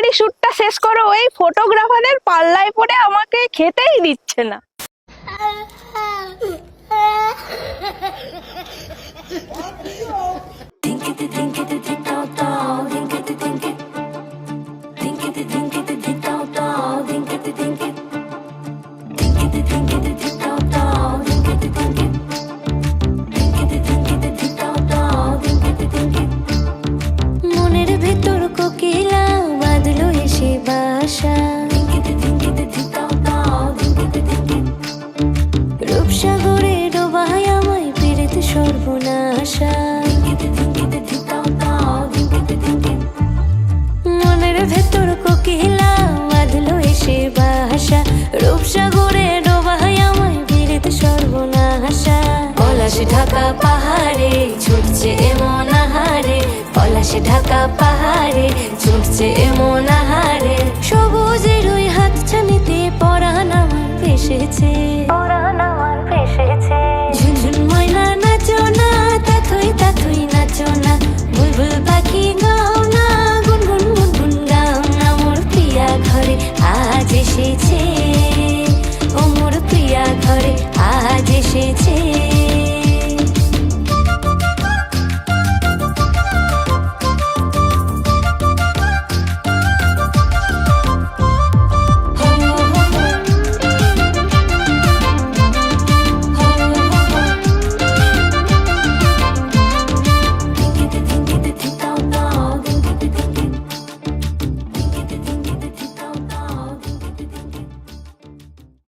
তাড়াতাড়ি শ্যুটটা শেষ করো, ওই ফটোগ্রাফারের পাল্লায় পড়ে আমাকে খেতেই দিচ্ছে না। মনের ভেতর কোকিলা বাঁধলো এসে বাসা, রূপসাগরে ডোবায় আমায় পেরেতে সর্বনাশা। মনের ভেতর কোকিলা বাঁধলো এসে বাসা, রূপসাগরে ডোবায় আমায় পেরেতে সর্বনাশা। পলাশ ঢাকা পাহাড়ে ছুটছে এমন আহারে, পলাশ ঢাকা পাহাড়ে ছুটছে এমন